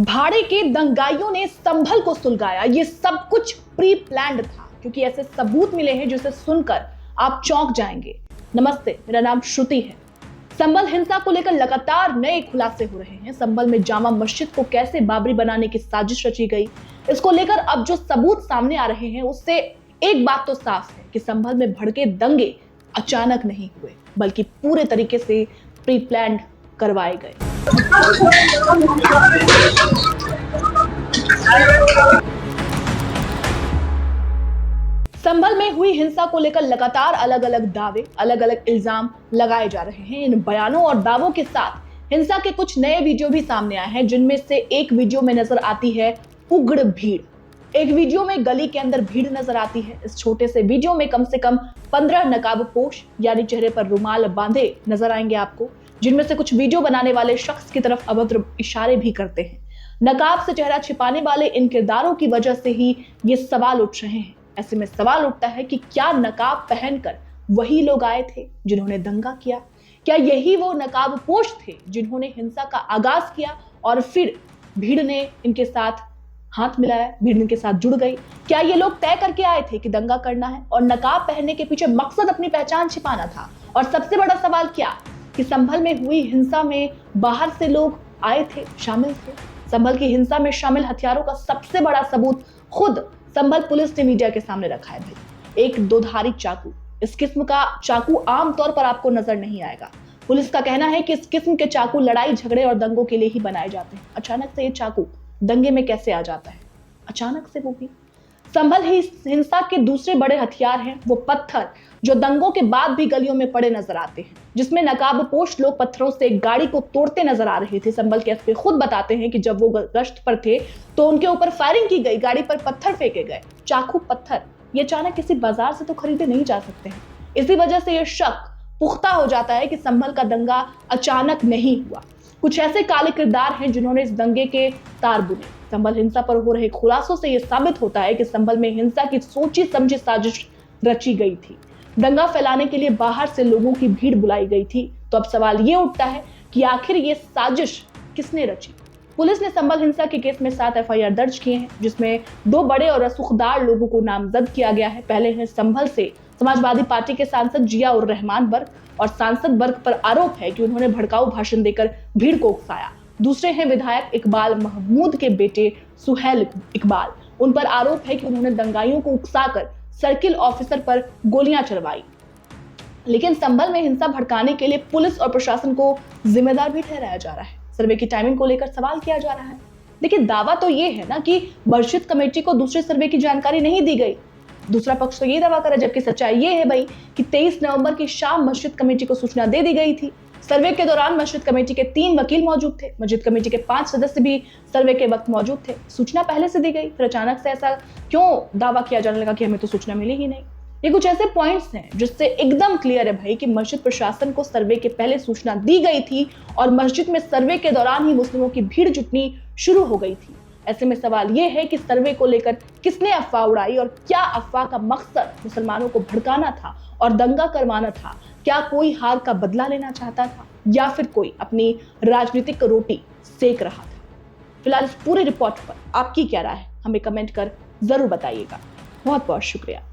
भाड़े के दंगाइयों ने संभल को सुलगाया। ये सब कुछ प्री प्लान्ड था, क्योंकि ऐसे सबूत मिले हैं जिसे सुनकर आप चौंक जाएंगे। नमस्ते, मेरा नाम श्रुति है। संभल हिंसा को लेकर लगातार नए खुलासे हो रहे हैं। संभल में जामा मस्जिद को कैसे बाबरी बनाने की साजिश रची गई, इसको लेकर अब जो सबूत सामने आ रहे हैं उससे एक बात तो साफ है कि संभल में भड़के दंगे अचानक नहीं हुए, बल्कि पूरे तरीके से प्री प्लान्ड करवाए गए। संभल में हुई हिंसा को लेकर लगातार अलग अलग दावे, अलग अलग इल्जाम लगाए जा रहे हैं। इन बयानों और दावों के साथ हिंसा के कुछ नए वीडियो भी सामने आए हैं, जिनमें से एक वीडियो में नजर आती है उग्र भीड़। एक वीडियो में गली के अंदर भीड़ नजर आती है। इस छोटे से वीडियो में कम से कम 15 नकाबपोश यानी चेहरे पर रुमाल बांधे नजर आएंगे आपको, जिनमें से कुछ वीडियो बनाने वाले शख्स की तरफ अभद्र इशारे भी करते हैं। नकाब से चेहरा छिपाने वाले इन किरदारों की वजह से ही ये सवाल उठ रहे हैं। ऐसे में सवाल उठता है कि क्या नकाब पहनकर वही लोग आए थे जिन्होंने दंगा किया? क्या यही वो नकाबपोश थे जिन्होंने हिंसा का आगाज किया और फिर भीड़ ने इनके साथ हाथ मिलाया, भीड़ इनके साथ जुड़ गई? क्या ये लोग तय करके आए थे कि दंगा करना है और नकाब पहनने के पीछे मकसद अपनी पहचान छिपाना था? और सबसे बड़ा सवाल क्या कि संभल में हुई हिंसा में बाहर से लोग आए थे, शामिल थे? संभल की हिंसा में शामिल हथियारों का सबसे बड़ा सबूत खुद संभल पुलिस ने मीडिया के सामने रखा है भाई। एक दोधारी चाकू। इस किस्म का चाकू आमतौर पर आपको नजर नहीं आएगा। पुलिस का कहना है कि इस किस्म के चाकू लड़ाई झगड़े और दंगों के लिए ही बनाए जाते हैं। अचानक से ये चाकू दंगे में कैसे आ जाता है? अचानक से वो भी। संभल ही हिंसा के दूसरे बड़े हथियार हैं वो पत्थर, जो दंगों के बाद भी गलियों में पड़े नजर आते हैं, जिसमें नकाबपोश लोग पत्थरों से एक गाड़ी को तोड़ते नजर आ रहे थे। संभल के एसपी खुद बताते हैं कि जब वो गश्त पर थे तो उनके ऊपर फायरिंग की गई, गाड़ी पर पत्थर फेंके गए। चाकू, पत्थर ये अचानक किसी बाजार से तो खरीदे नहीं जा सकते हैं। इसी वजह से यह शक पुख्ता हो जाता है कि संभल का दंगा अचानक नहीं हुआ। कुछ ऐसे काले किरदार हैं जिन्होंने इस दंगे के तार बुने। संभल हिंसा पर हो रहे खुलासों से यह साबित होता है कि संभल में हिंसा की सोची समझी साजिश रची गई थी। दंगा फैलाने के लिए बाहर से लोगों की भीड़ बुलाई गई थी। तो अब सवाल ये उठता है कि आखिर ये साजिश किसने रची? पुलिस ने संभल हिंसा के केस में 7 एफआईआर दर्ज किए हैं, जिसमें 2 बड़े और रसूखदार लोगों को नामजद किया गया है। पहले है संभल से समाजवादी पार्टी के सांसद जिया उर रहमान बर्क, और सांसद बर्क पर आरोप है कि उन्होंने भड़काऊ भाषण देकर भीड़ को उकसाया। दूसरे हैं विधायक इकबाल महमूद के बेटे सुहेल इकबाल। उन पर आरोप है कि उन्होंने दंगाइयों को उकसाकर सर्किल ऑफिसर पर गोलियां चलवाई। लेकिन संभल में हिंसा भड़काने के लिए पुलिस और प्रशासन को जिम्मेदार भी ठहराया जा रहा है। सर्वे की टाइमिंग को लेकर सवाल किया जा रहा है। देखिए, दावा तो ये है ना कि मस्जिद कमेटी को दूसरे सर्वे की जानकारी नहीं दी गई। दूसरा पक्ष तो ये दावा करे, जबकि सच्चाई ये है भाई कि 23 नवंबर की शाम मस्जिद कमेटी को सूचना दे दी गई थी। सर्वे के दौरान मस्जिद कमेटी के 3 वकील मौजूद थे। मस्जिद कमेटी के 5 सदस्य भी सर्वे के वक्त मौजूद थे। सूचना पहले से दी गई, फिर अचानक से ऐसा क्यों दावा किया जाने लगा कि हमें तो सूचना मिली ही नहीं? ये कुछ ऐसे पॉइंट्स हैं जिससे एकदम क्लियर है भाई कि मस्जिद प्रशासन को सर्वे के पहले सूचना दी गई थी और मस्जिद में सर्वे के दौरान ही मुस्लिमों की भीड़ जुटनी शुरू हो गई थी। ऐसे में सवाल यह है कि सर्वे को लेकर किसने अफवाह उड़ाई और क्या अफवाह का मकसद मुसलमानों को भड़काना था और दंगा करवाना था? क्या कोई हार का बदला लेना चाहता था या फिर कोई अपनी राजनीतिक रोटी सेक रहा था? फिलहाल इस पूरे रिपोर्ट पर आपकी क्या राय है, हमें कमेंट कर जरूर बताइएगा। बहुत बहुत शुक्रिया।